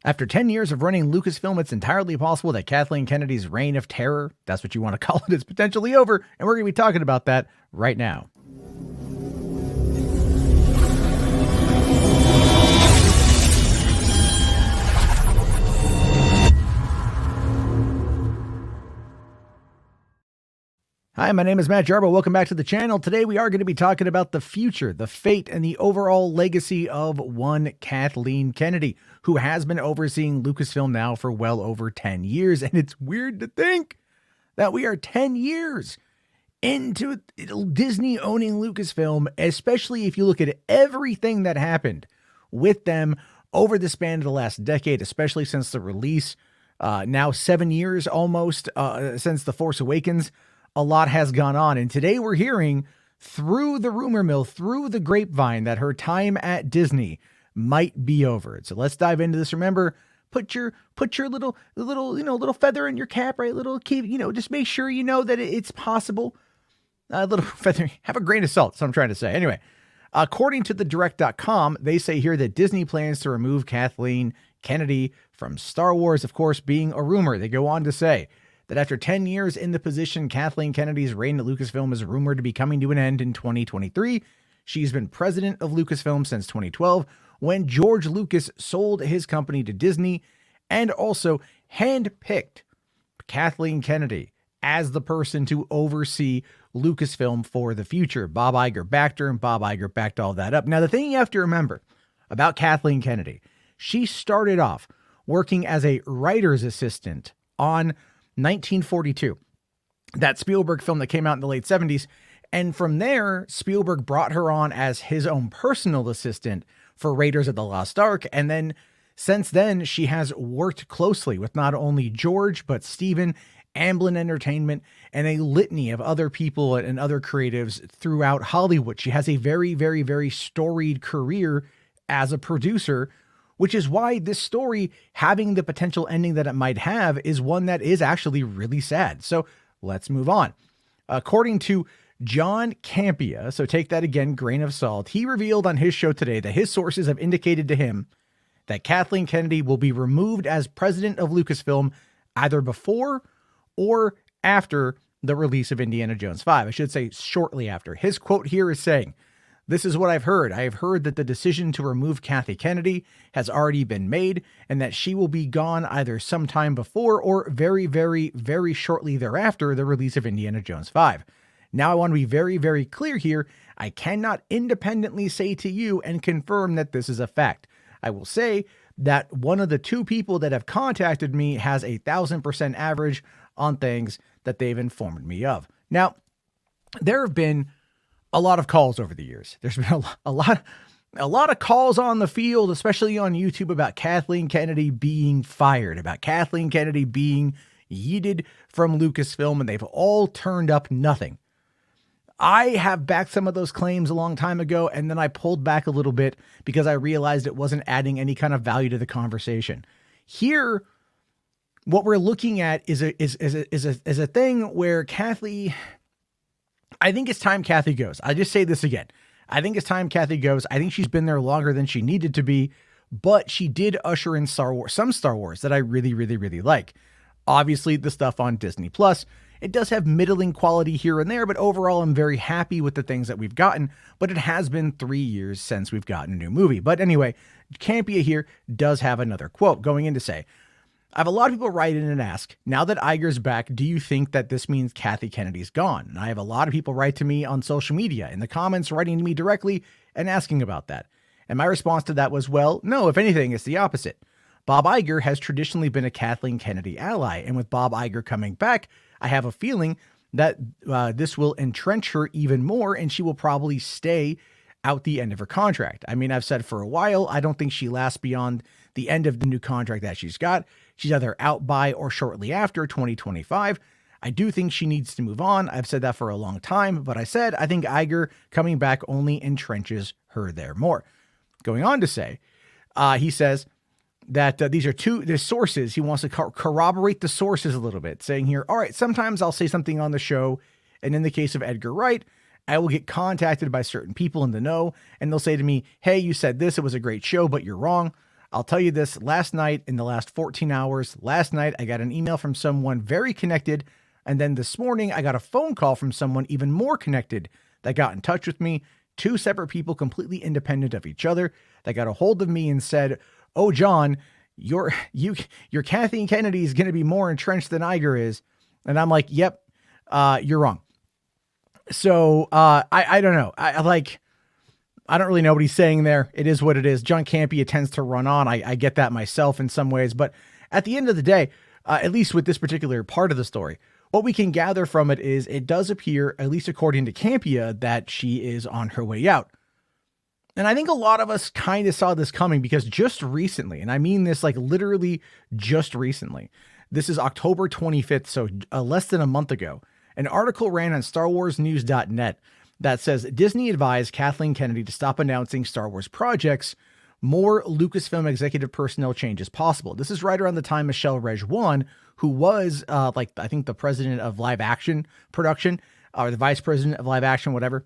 After 10 years of running Lucasfilm, it's entirely possible that Kathleen Kennedy's reign of terror, that's what you want to call it, is potentially over, and we're going to be talking about that right now. Hi, my name is Matt Jarbo. Welcome back to the channel. Today we are going to be talking about the future, the fate, and the overall legacy of one Kathleen Kennedy, who has been overseeing Lucasfilm now for well over 10 years. And it's weird to think that we are 10 years into Disney owning Lucasfilm, especially if you look at everything that happened with them over the span of the last decade, especially since the release, now 7 years almost since The Force Awakens. A lot has gone on, and today we're hearing through the rumor mill, through the grapevine, that her time at Disney might be over. So let's dive into this. Remember, put your little feather in your cap, right? Just make sure you know that it's possible. Little feather, have a grain of salt. That's what I'm trying to say. Anyway, according to thedirect.com, they say here that Disney plans to remove Kathleen Kennedy from Star Wars, of course, being a rumor. They go on to say that after 10 years in the position, Kathleen Kennedy's reign at Lucasfilm is rumored to be coming to an end in 2023. She's been president of Lucasfilm since 2012, when George Lucas sold his company to Disney, and also handpicked Kathleen Kennedy as the person to oversee Lucasfilm for the future. Bob Iger backed her, and Bob Iger backed all that up. Now, the thing you have to remember about Kathleen Kennedy, she started off working as a writer's assistant on 1942, that Spielberg film that came out in the late 70s. And from there, Spielberg brought her on as his own personal assistant for Raiders of the Lost Ark. And then since then, she has worked closely with not only George, but Steven, Amblin Entertainment, and a litany of other people and other creatives throughout Hollywood. She has a very, very, very storied career as a producer, which is why this story, having the potential ending that it might have, is one that is actually really sad. So let's move on. According to John Campea, so take that again, grain of salt, he revealed on his show today that his sources have indicated to him that Kathleen Kennedy will be removed as president of Lucasfilm either before or after the release of Indiana Jones 5. I should say shortly after. His quote here is saying, "This is what I've heard. I have heard that the decision to remove Kathy Kennedy has already been made, and that she will be gone either sometime before or very, very, very shortly thereafter the release of Indiana Jones 5. Now, I want to be very, very clear here. I cannot independently say to you and confirm that this is a fact. I will say that one of the two people that have contacted me has 1,000% average on things that they've informed me of." Now, there have been a lot of calls over the years. There's been a lot of calls on the field, especially on YouTube, about Kathleen Kennedy being fired, about Kathleen Kennedy being yeeted from Lucasfilm, and they've all turned up nothing. I have backed some of those claims a long time ago, and then I pulled back a little bit because I realized it wasn't adding any kind of value to the conversation. Here, what we're looking at is a thing where I think it's time Kathy goes. I just say this again. I think it's time Kathy goes. I think she's been there longer than she needed to be, but she did usher in some Star Wars that I really, really, really like. Obviously, the stuff on Disney Plus, it does have middling quality here and there, but overall, I'm very happy with the things that we've gotten. But it has been 3 years since we've gotten a new movie. But anyway, Campea here does have another quote going in to say, "I have a lot of people write in and ask, now that Iger's back, do you think that this means Kathy Kennedy's gone?" And I have a lot of people write to me on social media, in the comments, writing to me directly and asking about that. And my response to that was, well, no, if anything, it's the opposite. Bob Iger has traditionally been a Kathleen Kennedy ally. And with Bob Iger coming back, I have a feeling that this will entrench her even more, and she will probably stay out the end of her contract. I mean, I've said for a while, I don't think she lasts beyond the end of the new contract that she's got. She's either out by or shortly after 2025. I do think she needs to move on. I've said that for a long time, but I said I think Iger coming back only entrenches her there more. Going on to say, he says that these are the sources. He wants to corroborate the sources a little bit, saying here, all right, sometimes I'll say something on the show, and in the case of Edgar Wright, I will get contacted by certain people in the know, and they'll say to me, hey, you said this, it was a great show, but you're wrong. I'll tell you this, last night, in the last 14 hours, last night, I got an email from someone very connected. And then this morning, I got a phone call from someone even more connected that got in touch with me. Two separate people, completely independent of each other, that got a hold of me and said, "Oh, John, your Kathleen Kennedy is going to be more entrenched than Iger is." And I'm like, "Yep, you're wrong." So I don't know. I don't really know what he's saying there. It is what it is. John Campea tends to run on. I get that myself in some ways, but at the end of the day, at least with this particular part of the story, what we can gather from it is it does appear, at least according to Campea, that she is on her way out. And I think a lot of us kind of saw this coming because just recently, and I mean this like literally just recently, this is October 25th, so less than a month ago, an article ran on StarWarsNews.net that says Disney advised Kathleen Kennedy to stop announcing Star Wars projects. More Lucasfilm executive personnel changes possible. This is right around the time Michelle Rejwan, who was I think the president of live action production, or the vice president of live action, whatever,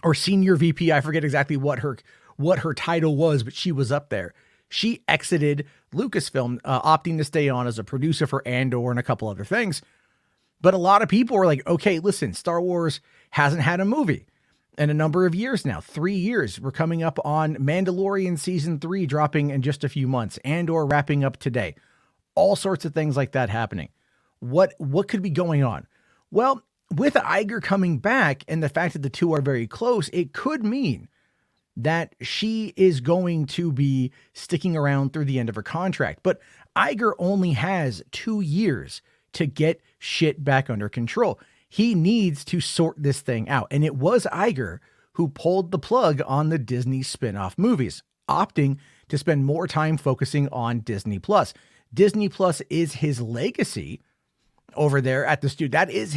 or senior VP. I forget exactly what her title was, but she was up there. She exited Lucasfilm, opting to stay on as a producer for Andor and a couple other things. But a lot of people were like, okay, listen, Star Wars hasn't had a movie in a number of years now, 3 years. We're coming up on Mandalorian season 3 dropping in just a few months, Andor wrapping up today. All sorts of things like that happening. What could be going on? Well, with Iger coming back and the fact that the two are very close, it could mean that she is going to be sticking around through the end of her contract. But Iger only has 2 years to get shit back under control. He needs to sort this thing out. And it was Iger who pulled the plug on the Disney spin-off movies, opting to spend more time focusing on Disney Plus. Disney Plus is his legacy over there at the studio. That is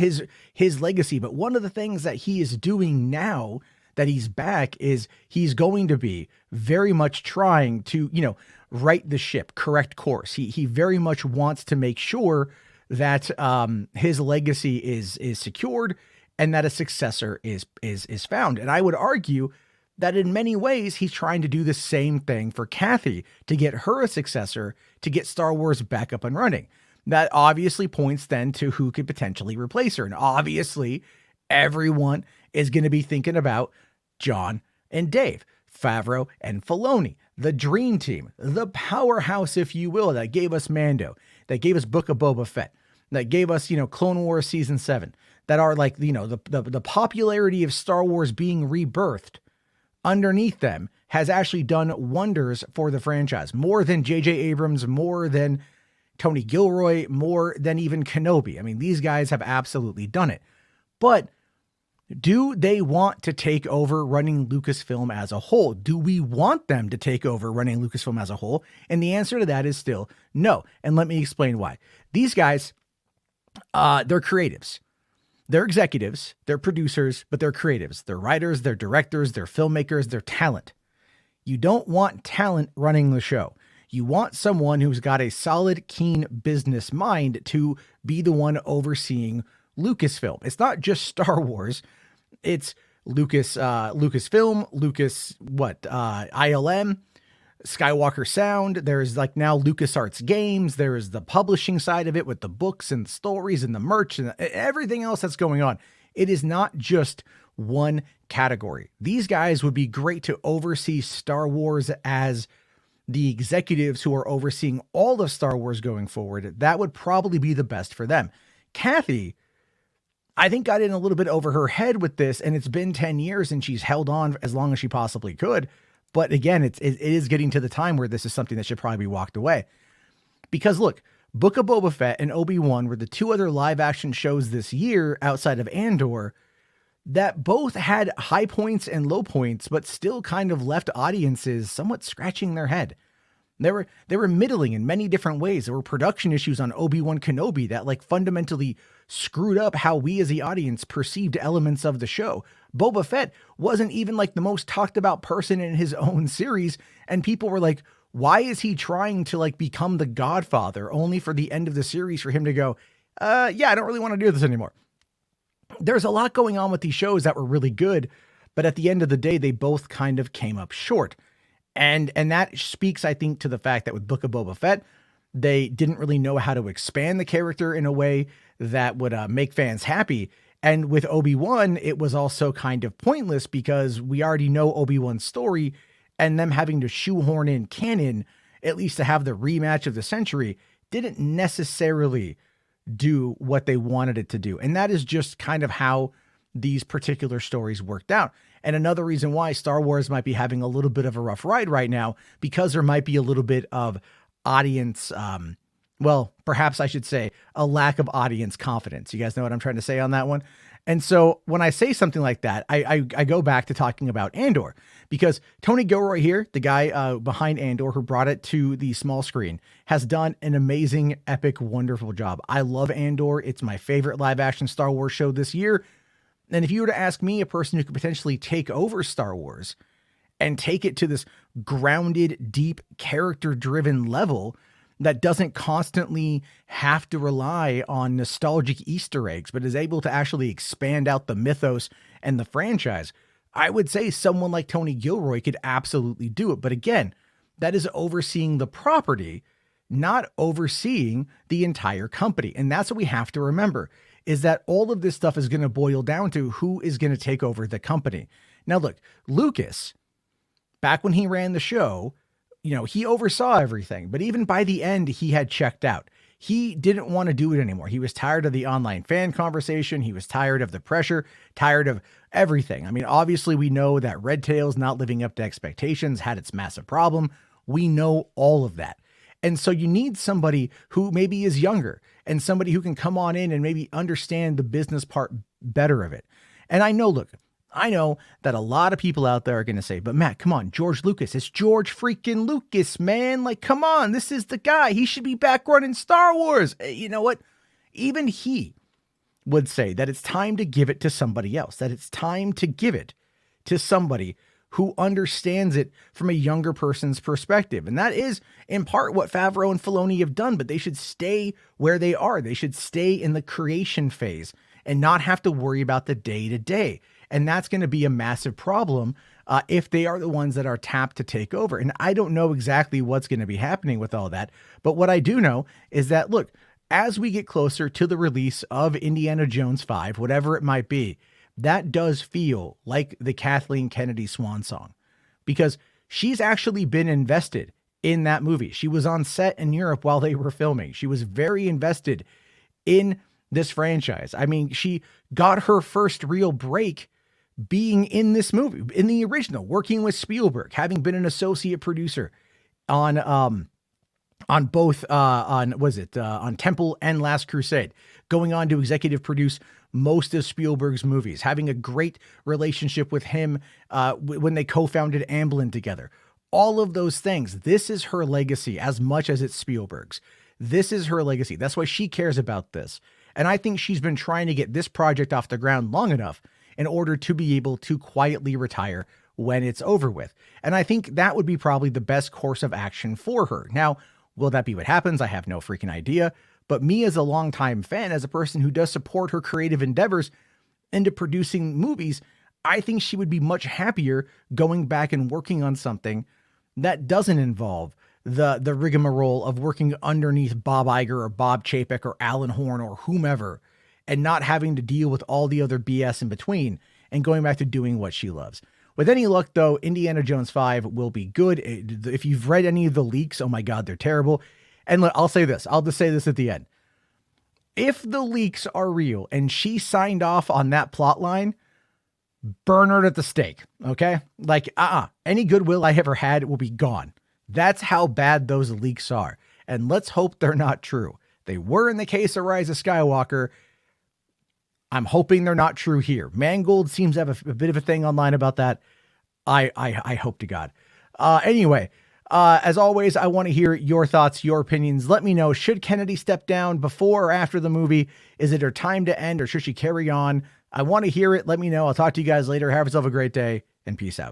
his legacy. But one of the things that he is doing now that he's back is he's going to be very much trying to, right the ship, correct course. He very much wants to make sure that his legacy is secured and that a successor is found. And I would argue that in many ways, he's trying to do the same thing for Kathy to get her a successor, to get Star Wars back up and running. That obviously points then to who could potentially replace her. And obviously, everyone is going to be thinking about John and Dave, Favreau and Filoni, the dream team, the powerhouse, if you will, that gave us Mando, that gave us Book of Boba Fett, that gave us, Clone Wars Season 7, that are like, the popularity of Star Wars being rebirthed underneath them has actually done wonders for the franchise. More than J.J. Abrams, more than Tony Gilroy, more than even Kenobi. I mean, these guys have absolutely done it. But do they want to take over running Lucasfilm as a whole? Do we want them to take over running Lucasfilm as a whole? And the answer to that is still no. And let me explain why. These guys, they're creatives. They're executives, they're producers, but they're creatives. They're writers, they're directors, they're filmmakers, they're talent. You don't want talent running the show. You want someone who's got a solid, keen business mind to be the one overseeing Lucasfilm. It's not just Star Wars. It's Lucasfilm, ILM, Skywalker Sound. There's like now LucasArts Games. There is the publishing side of it with the books and the stories and the merch and everything else that's going on. It is not just one category. These guys would be great to oversee Star Wars as the executives who are overseeing all of Star Wars going forward. That would probably be the best for them. Kathy, I think, got in a little bit over her head with this, and it's been 10 years and she's held on as long as she possibly could. But again, it is getting to the time where this is something that should probably be walked away. Because look, Book of Boba Fett and Obi-Wan were the two other live action shows this year outside of Andor that both had high points and low points, but still kind of left audiences somewhat scratching their head. They were middling in many different ways. There were production issues on Obi-Wan Kenobi that like fundamentally screwed up how we as the audience perceived elements of the show. Boba Fett wasn't even like the most talked about person in his own series. And people were like, why is he trying to like become the Godfather only for the end of the series for him to go, yeah, I don't really want to do this anymore. There's a lot going on with these shows that were really good, but at the end of the day, they both kind of came up short. And that speaks, I think, to the fact that with Book of Boba Fett, they didn't really know how to expand the character in a way that would make fans happy. And with Obi-Wan, it was also kind of pointless because we already know Obi-Wan's story, and them having to shoehorn in canon, at least to have the rematch of the century, didn't necessarily do what they wanted it to do. And that is just kind of how these particular stories worked out. And another reason why Star Wars might be having a little bit of a rough ride right now, because there might be a little bit of audience, well, perhaps I should say a lack of audience confidence. You guys know what I'm trying to say on that one? And so when I say something like that, I go back to talking about Andor, because Tony Gilroy here, the guy behind Andor who brought it to the small screen, has done an amazing, epic, wonderful job. I love Andor. It's my favorite live action Star Wars show this year. And if you were to ask me, a person who could potentially take over Star Wars and take it to this grounded, deep, character-driven level that doesn't constantly have to rely on nostalgic Easter eggs, but is able to actually expand out the mythos and the franchise, I would say someone like Tony Gilroy could absolutely do it. But again, that is overseeing the property, not overseeing the entire company. And that's what we have to remember, is that all of this stuff is going to boil down to who is going to take over the company. Now, look, Lucas, back when he ran the show, he oversaw everything, but even by the end, he had checked out. He didn't want to do it anymore. He was tired of the online fan conversation. He was tired of the pressure, tired of everything. I mean, obviously we know that Red Tail's not living up to expectations, had its massive problem. We know all of that. And so you need somebody who maybe is younger and somebody who can come on in and maybe understand the business part better of it. And I know that a lot of people out there are going to say, but Matt, come on, George Lucas, it's George freaking Lucas, man. Like, come on, this is the guy. He should be back running Star Wars. You know what? Even he would say that it's time to give it to somebody else, that it's time to give it to somebody who understands it from a younger person's perspective. And that is in part what Favreau and Filoni have done, but they should stay where they are. They should stay in the creation phase and not have to worry about the day-to-day. And that's going to be a massive problem if they are the ones that are tapped to take over. And I don't know exactly what's going to be happening with all that. But what I do know is that, look, as we get closer to the release of Indiana Jones 5, whatever it might be, that does feel like the Kathleen Kennedy swan song, because she's actually been invested in that movie. She was on set in Europe while they were filming. She was very invested in this franchise. I mean, she got her first real break being in this movie, in the original, working with Spielberg, having been an associate producer on both, on Temple and Last Crusade, going on to executive produce most of Spielberg's movies, having a great relationship with him when they co-founded Amblin together. All of those things. This is her legacy as much as it's Spielberg's. This is her legacy. That's why she cares about this. And I think she's been trying to get this project off the ground long enough in order to be able to quietly retire when it's over with. And I think that would be probably the best course of action for her. Now, will that be what happens? I have no freaking idea. But me as a longtime fan, as a person who does support her creative endeavors into producing movies, I think she would be much happier going back and working on something that doesn't involve the rigmarole of working underneath Bob Iger or Bob Chapek or Alan Horn or whomever, and not having to deal with all the other BS in between and going back to doing what she loves. With any luck, though, Indiana Jones 5 will be good. If you've read any of the leaks, oh my God, they're terrible. And look, I'll say this. I'll just say this at the end. If the leaks are real and she signed off on that plot line, burn her at the stake, okay? Like, any goodwill I ever had will be gone. That's how bad those leaks are. And let's hope they're not true. They were in the case of Rise of Skywalker. I'm hoping they're not true here. Mangold seems to have a bit of a thing online about that. I hope to God. Anyway, as always, I want to hear your thoughts, your opinions. Let me know, should Kennedy step down before or after the movie? Is it her time to end, or should she carry on? I want to hear it. Let me know. I'll talk to you guys later. Have yourself a great day, and peace out.